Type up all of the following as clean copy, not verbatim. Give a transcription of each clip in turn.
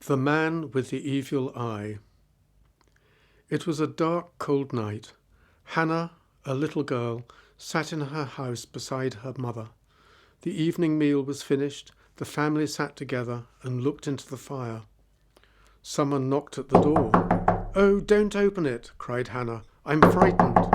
The Man with the Evil Eye. It was a dark, cold night. Hannah, a little girl, sat in her house beside her mother. The evening meal was finished. The family sat together and looked into the fire. Someone knocked at the door. "Oh, don't open it," cried Hannah. "I'm frightened."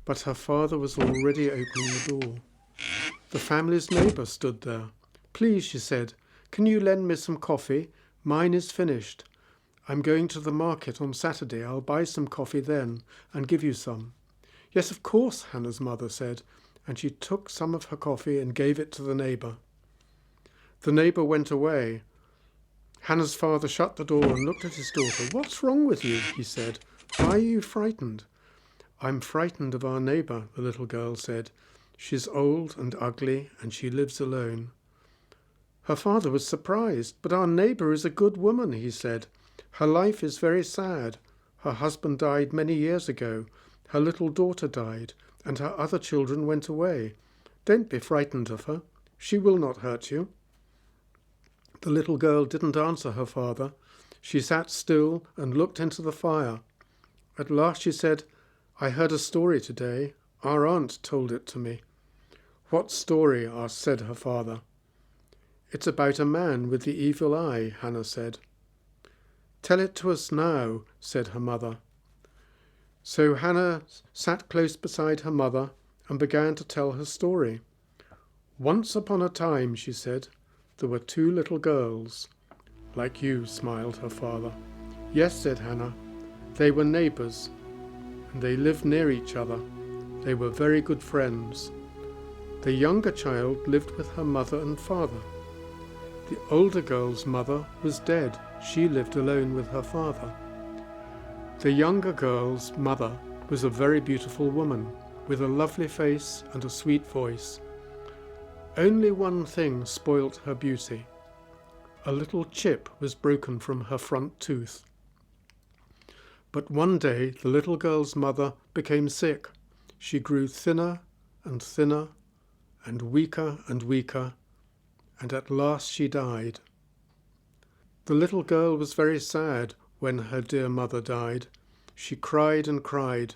But her father was already opening the door. The family's neighbour stood there. "Please," she said, "can you lend me some coffee? Mine is finished. I'm going to the market on Saturday. I'll buy some coffee then and give you some." "Yes, of course," Hannah's mother said, and she took some of her coffee and gave it to the neighbour. The neighbour went away. Hannah's father shut the door and looked at his daughter. "What's wrong with you?" he said. "Why are you frightened?" "I'm frightened of our neighbour," the little girl said. "She's old and ugly and she lives alone." Her father was surprised. "But our neighbour is a good woman," he said. "Her life is very sad. Her husband died many years ago. Her little daughter died, and her other children went away. Don't be frightened of her. She will not hurt you." The little girl didn't answer her father. She sat still and looked into the fire. At last she said, "I heard a story today. Our aunt told it to me." "What story?" said her father. "It's about a man with the evil eye," Hannah said. "Tell it to us now," said her mother. So Hannah sat close beside her mother and began to tell her story. "Once upon a time," she said, "there were two little girls." "Like you," smiled her father. "Yes," said Hannah. "They were neighbours, and they lived near each other. They were very good friends. The younger child lived with her mother and father. The older girl's mother was dead. She lived alone with her father. The younger girl's mother was a very beautiful woman, with a lovely face and a sweet voice. Only one thing spoilt her beauty. A little chip was broken from her front tooth. But one day the little girl's mother became sick. She grew thinner and thinner and weaker, and at last she died. The little girl was very sad when her dear mother died. She cried and cried.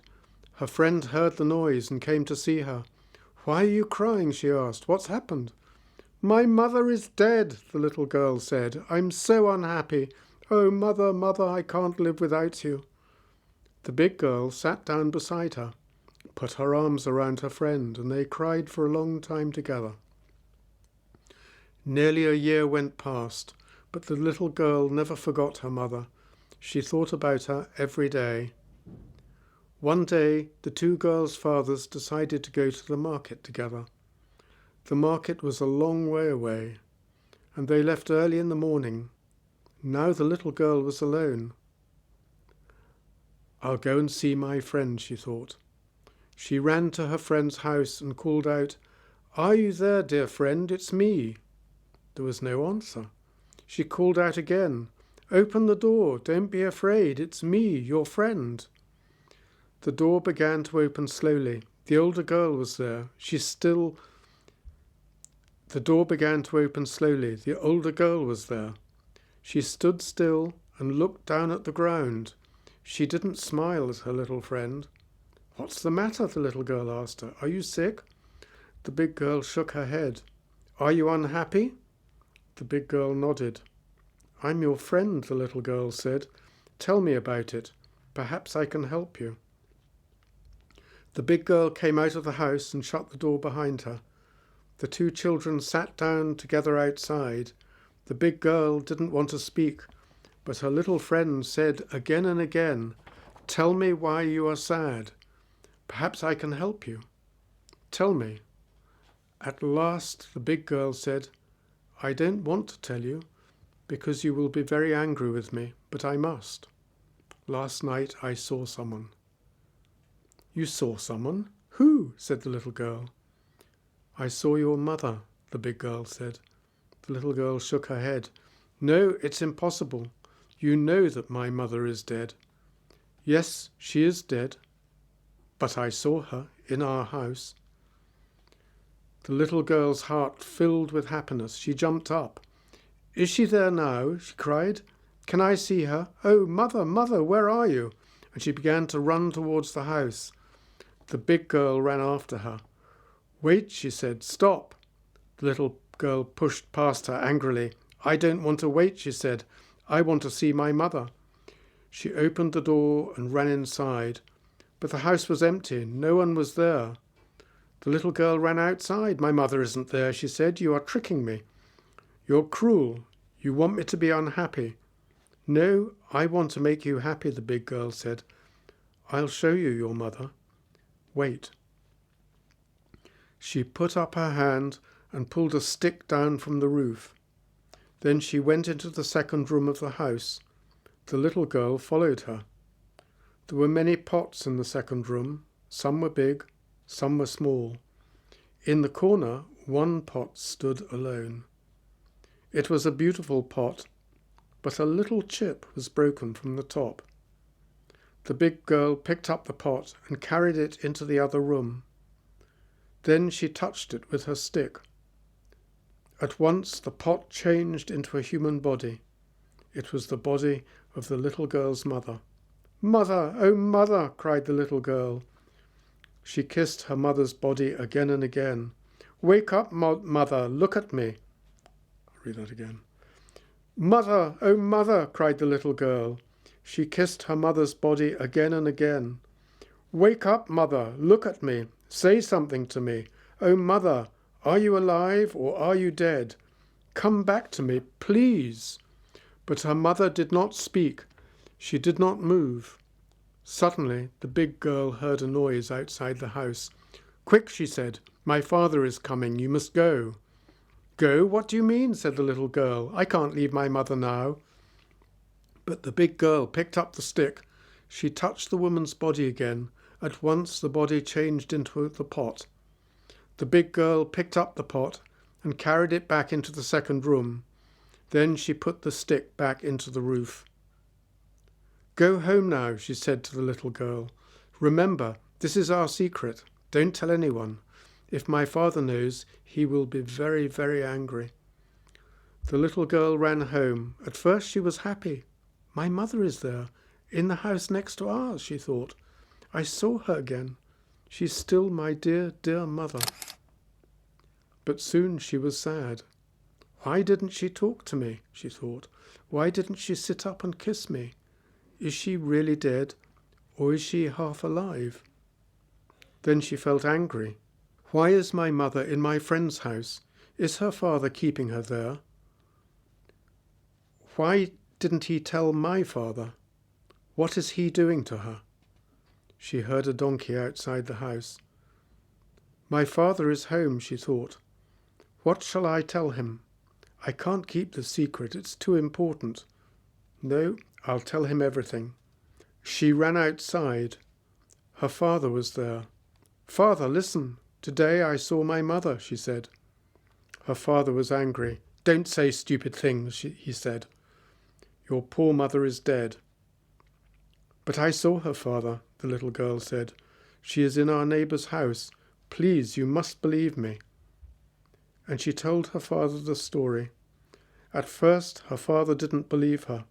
Her friend heard the noise and came to see her. "Why are you crying?" she asked. "What's happened?" "My mother is dead," the little girl said. "I'm so unhappy. Oh, mother, mother, I can't live without you." The big girl sat down beside her, put her arms around her friend, and they cried for a long time together. Nearly a year went past, but the little girl never forgot her mother. She thought about her every day. One day, the two girls' fathers decided to go to the market together. The market was a long way away, and they left early in the morning. Now the little girl was alone. "I'll go and see my friend," she thought. She ran to her friend's house and called out, "Are you there, dear friend? It's me." There was no answer. She called out again, "Open the door. Don't be afraid. It's me, your friend." The door began to open slowly. The older girl was there. The door began to open slowly. The older girl was there. She stood still and looked down at the ground. She didn't smile at her little friend. "What's the matter?" the little girl asked her. "Are you sick?" The big girl shook her head. "Are you unhappy?" The big girl nodded. "I'm your friend," the little girl said. "Tell me about it. Perhaps I can help you." The big girl came out of the house and shut the door behind her. The two children sat down together outside. The big girl didn't want to speak, but her little friend said again and again, "Tell me why you are sad. Perhaps I can help you. Tell me." At last the big girl said, "I don't want to tell you, because you will be very angry with me, but I must. Last night I saw someone." "You saw someone? Who?" said the little girl. "I saw your mother," the big girl said. The little girl shook her head. "No, it's impossible. You know that my mother is dead." "Yes, she is dead, but I saw her in our house." The little girl's heart filled with happiness. She jumped up. "Is she there now?" she cried. Can I see her? Oh, mother, mother, where are you? And she began to run towards the house. The big girl ran after her. Wait, she said. Stop. The little girl pushed past her angrily. I don't want to wait, she said. I want to see my mother. She opened the door and ran inside, but the house was empty. No one was there. The little girl ran outside. My mother isn't there, she said. You are tricking me. You're cruel. You want me to be unhappy. No, I want to make you happy, the big girl said. I'll show you your mother. Wait. She put up her hand and pulled a stick down from the roof. Then she went into the second room of the house. The little girl followed her. There were many pots in the second room. Some were big, some were small. In the corner, one pot stood alone. It was a beautiful pot, but a little chip was broken from the top. The big girl picked up the pot and carried it into the other room. Then she touched it with her stick. At once the pot changed into a human body. It was the body of the little girl's mother. Mother, oh mother, cried the little girl. She kissed her mother's body again and again. Wake up, mother, look at me. I'll read that again. Mother, oh mother, cried the little girl. She kissed her mother's body again and again. Wake up, mother, look at me. Say something to me. Oh, mother, are you alive or are you dead? Come back to me, please. But her mother did not speak. She did not move. Suddenly, the big girl heard a noise outside the house. Quick, she said, my father is coming. You must go. Go? What do you mean? Said the little girl. I can't leave my mother now. But the big girl picked up the stick. She touched the woman's body again. At once the body changed into the pot. The big girl picked up the pot and carried it back into the second room. Then she put the stick back into the roof. Go home now, she said to the little girl. Remember, this is our secret. Don't tell anyone. If my father knows, he will be very, very angry. The little girl ran home. At first she was happy. My mother is there, in the house next to ours, she thought. I saw her again. She's still my dear, dear mother. But soon she was sad. Why didn't she talk to me, she thought. Why didn't she sit up and kiss me? Is she really dead, or is she half alive? Then she felt angry. Why is my mother in my friend's house? Is her father keeping her there? Why didn't he tell my father? What is he doing to her? She heard a donkey outside the house. My father is home, she thought. What shall I tell him? I can't keep the secret, it's too important. No, I'll tell him everything. She ran outside. Her father was there. Father, listen. Today I saw my mother, she said. Her father was angry. Don't say stupid things, he said. Your poor mother is dead. But I saw her, father, the little girl said. She is in our neighbour's house. Please, you must believe me. And she told her father the story. At first, her father didn't believe her.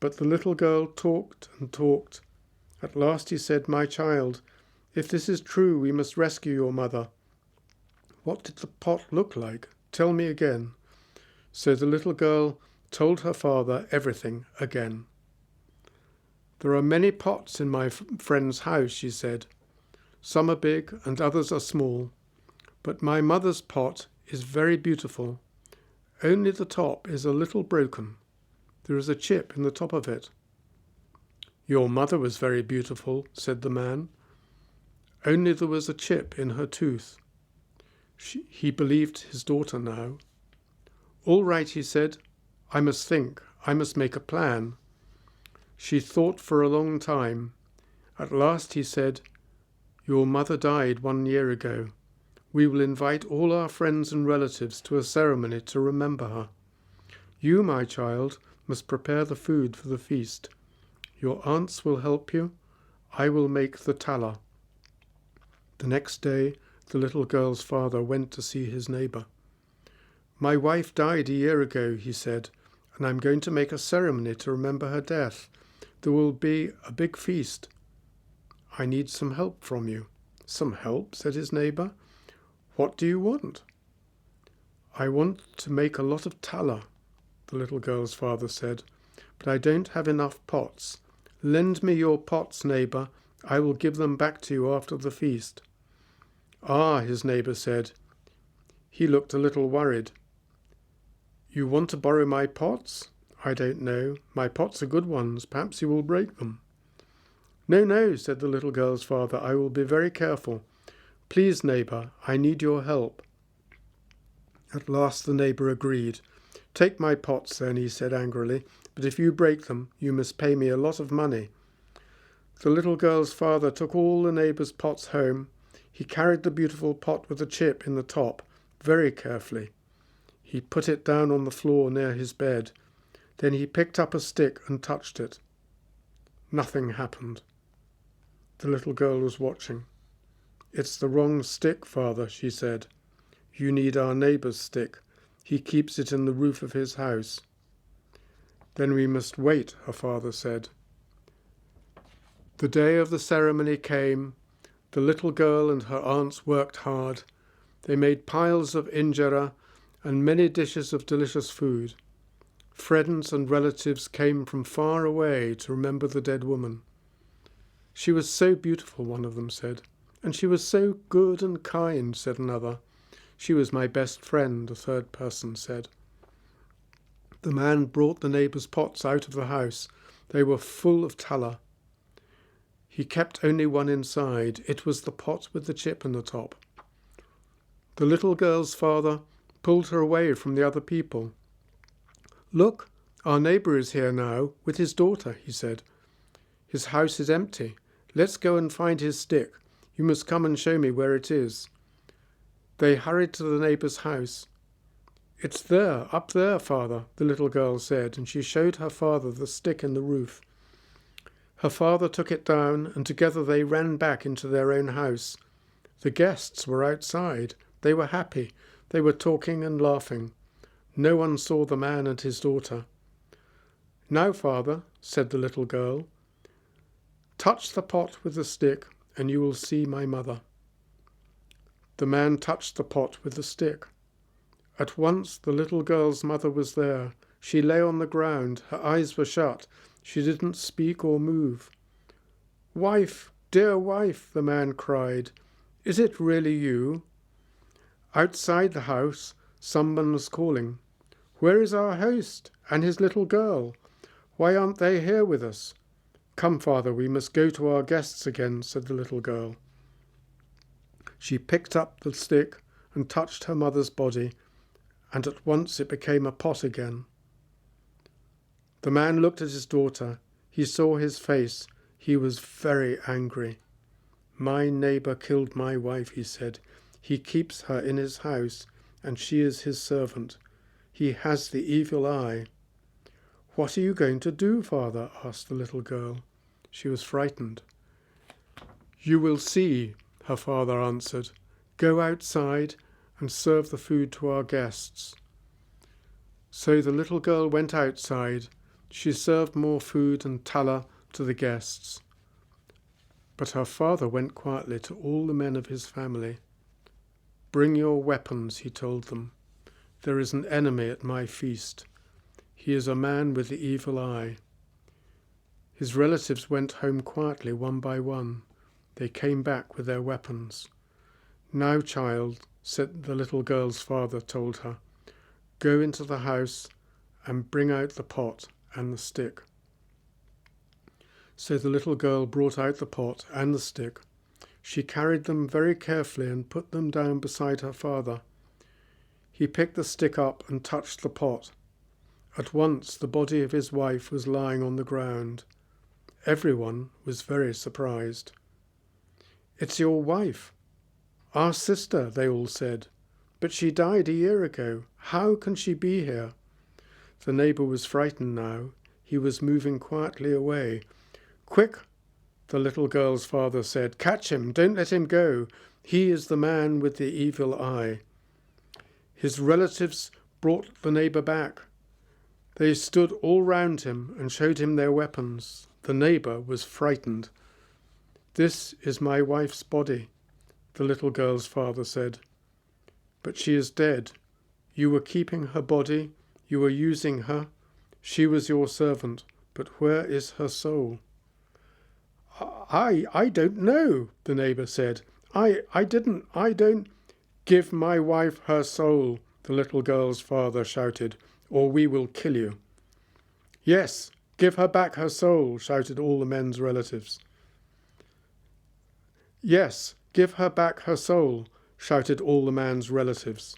But the little girl talked and talked. At last he said, My child, if this is true, we must rescue your mother. What did the pot look like? Tell me again. So the little girl told her father everything again. There are many pots in my friend's house, she said. Some are big and others are small. But my mother's pot is very beautiful. Only the top is a little broken. There is a chip in the top of it. Your mother was very beautiful, said the man. Only there was a chip in her tooth. He believed his daughter now. All right, he said. I must think. I must make a plan. She thought for a long time. At last he said, Your mother died 1 year ago. We will invite all our friends and relatives to a ceremony to remember her. You, my child, must prepare the food for the feast. Your aunts will help you. I will make the tallah. The next day, the little girl's father went to see his neighbour. My wife died 1 year ago, he said, and I'm going to make a ceremony to remember her death. There will be a big feast. I need some help from you." "Some help?" said his neighbour. "What do you want?" "I want to make a lot of tallow," the little girl's father said, "but I don't have enough pots. Lend me your pots, neighbour. I will give them back to you after the feast." "Ah," his neighbour said. He looked a little worried. "You want to borrow my pots?" "I don't know. My pots are good ones. Perhaps you will break them." "No, no," said the little girl's father. "I will be very careful. Please, neighbour, I need your help." At last the neighbour agreed. "Take my pots then," he said angrily, "but if you break them, you must pay me a lot of money." The little girl's father took all the neighbour's pots home. He carried the beautiful pot with a chip in the top very carefully. He put it down on the floor near his bed. Then he picked up a stick and touched it. Nothing happened. The little girl was watching. "It's the wrong stick, father," she said. "You need our neighbour's stick. He keeps it in the roof of his house." "Then we must wait," her father said. The day of the ceremony came. The little girl and her aunts worked hard. They made piles of injera and many dishes of delicious food. Friends and relatives came from far away to remember the dead woman. "She was so beautiful," one of them said. "And she was so good and kind," said another. "She was my best friend," a third person said. The man brought the neighbour's pots out of the house. They were full of tallow. He kept only one inside. It was the pot with the chip in the top. The little girl's father pulled her away from the other people. "Look, our neighbour is here now with his daughter," he said. "His house is empty. Let's go and find his stick. You must come and show me where it is." They hurried to the neighbour's house. "It's there, up there, father," the little girl said, and she showed her father the stick in the roof. Her father took it down, and together they ran back into their own house. The guests were outside. They were happy. They were talking and laughing. No one saw the man and his daughter. "Now, father," said the little girl, "touch the pot with the stick, and you will see my mother." The man touched the pot with the stick. At once the little girl's mother was there. She lay on the ground. Her eyes were shut. She didn't speak or move. "Wife, dear wife," the man cried, "is it really you?" Outside the house, someone was calling. "Where is our host and his little girl? Why aren't they here with us?" "Come, father, we must go to our guests again," said the little girl. She picked up the stick and touched her mother's body, and at once it became a pot again. The man looked at his daughter. He saw his face. He was very angry. "My neighbour killed my wife," he said. "He keeps her in his house, and she is his servant. He has the evil eye." "What are you going to do, father?" asked the little girl. She was frightened. "You will see," her father answered. "Go outside and serve the food to our guests." So the little girl went outside. She served more food and tallow to the guests. But her father went quietly to all the men of his family. "Bring your weapons," he told them. "There is an enemy at my feast. He is a man with the evil eye." His relatives went home quietly one by one. They came back with their weapons. "Now, child," said the little girl's father told her, "go into the house and bring out the pot and the stick." So the little girl brought out the pot and the stick. She carried them very carefully and put them down beside her father. He picked the stick up and touched the pot. At once the body of his wife was lying on the ground. Everyone was very surprised. "It's your wife, our sister," they all said. "But she died a year ago. How can she be here?" The neighbour was frightened now. He was moving quietly away. "Quick," the little girl's father said. "Catch him. Don't let him go. He is the man with the evil eye." His relatives brought the neighbour back. They stood all round him and showed him their weapons. The neighbour was frightened. "This is my wife's body," the little girl's father said. "But she is dead. You were keeping her body. You were using her. She was your servant. But where is her soul?" I don't know," the neighbour said. I don't. "Give my wife her soul," the little girl's father shouted, "or we will kill you." "Yes, give her back her soul," shouted all the men's relatives. "Yes, give her back her soul," shouted all the man's relatives.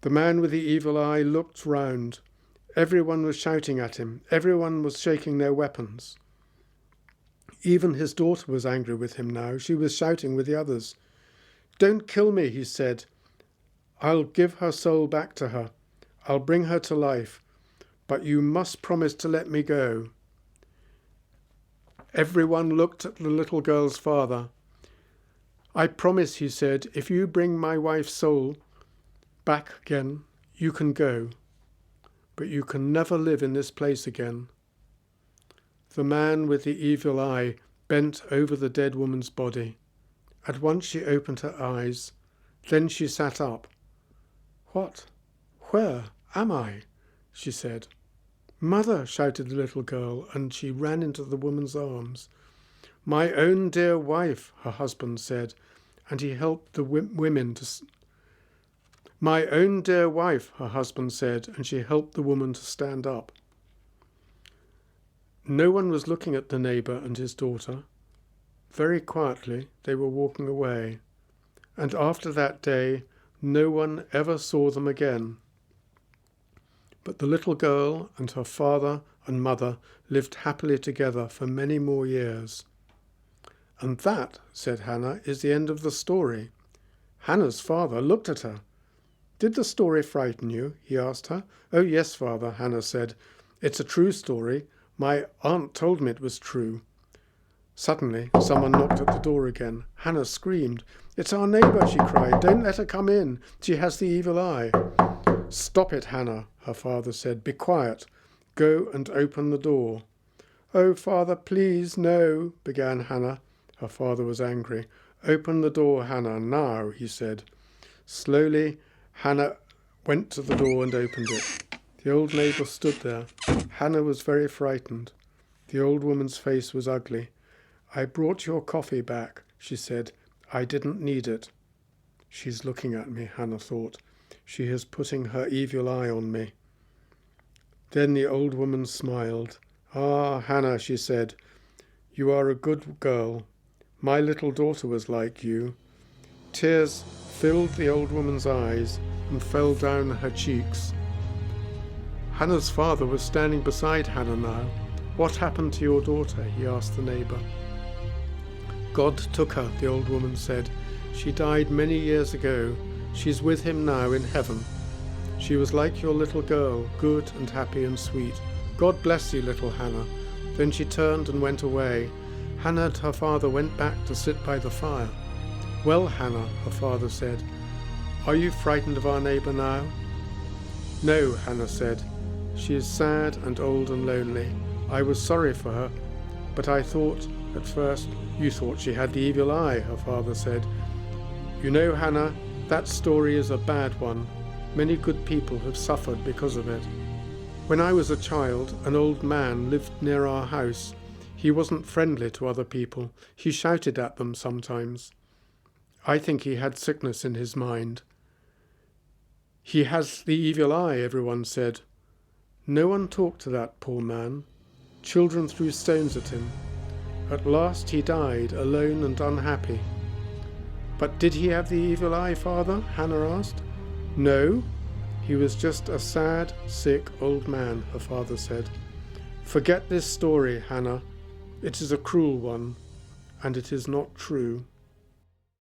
The man with the evil eye looked round. Everyone was shouting at him. Everyone was shaking their weapons. Even his daughter was angry with him now. She was shouting with the others. "Don't kill me," he said. "I'll give her soul back to her. I'll bring her to life. But you must promise to let me go." Everyone looked at the little girl's father. "I promise," he said, "if you bring my wife's soul back again, you can go. But you can never live in this place again." The man with the evil eye bent over the dead woman's body. At once she opened her eyes. Then she sat up. "What? Where am I?" she said. "Mother," shouted the little girl, and she ran into the woman's arms. "My own dear wife," her husband said, and he helped the women to... "My own dear wife," her husband said, and she helped the woman to stand up. No one was looking at the neighbour and his daughter. Very quietly they were walking away, and after that day no one ever saw them again. But the little girl and her father and mother lived happily together for many more years. "And that," said Hannah, "is the end of the story." Hannah's father looked at her. "Did the story frighten you?" he asked her. "Oh yes, father," Hannah said. "It's a true story. My aunt told me it was true." Suddenly someone knocked at the door again. Hannah screamed. "It's our neighbour," she cried. "Don't let her come in. She has the evil eye." "Stop it, Hannah," her father said. "Be quiet. Go and open the door." "Oh, father, please, no," began Hannah. Her father was angry. "Open the door, Hannah, now," he said. Slowly, Hannah went to the door and opened it. The old neighbour stood there. Hannah was very frightened. The old woman's face was ugly. "I brought your coffee back," she said. "I didn't need it." "She's looking at me," Hannah thought. "She is putting her evil eye on me." Then the old woman smiled. "Ah, Hannah," she said, "you are a good girl. My little daughter was like you." Tears filled the old woman's eyes and fell down her cheeks. Hannah's father was standing beside Hannah now. "What happened to your daughter?" he asked the neighbour. "God took her," the old woman said. "She died many years ago. She's with him now in heaven. She was like your little girl, good and happy and sweet. God bless you, little Hannah." Then she turned and went away. Hannah and her father went back to sit by the fire. "Well, Hannah," her father said, "are you frightened of our neighbour now?" "No," Hannah said. "She is sad and old and lonely. I was sorry for her, but I thought at first..." "You thought she had the evil eye," her father said. "You know, Hannah, that story is a bad one. Many good people have suffered because of it. When I was a child, an old man lived near our house. He wasn't friendly to other people. He shouted at them sometimes. I think he had sickness in his mind." "He has the evil eye," everyone said. No one talked to that poor man. Children threw stones at him. At last he died, alone and unhappy. "But did he have the evil eye, father?" Hannah asked. "No, he was just a sad, sick old man," her father said. "Forget this story, Hannah. It is a cruel one, and it is not true."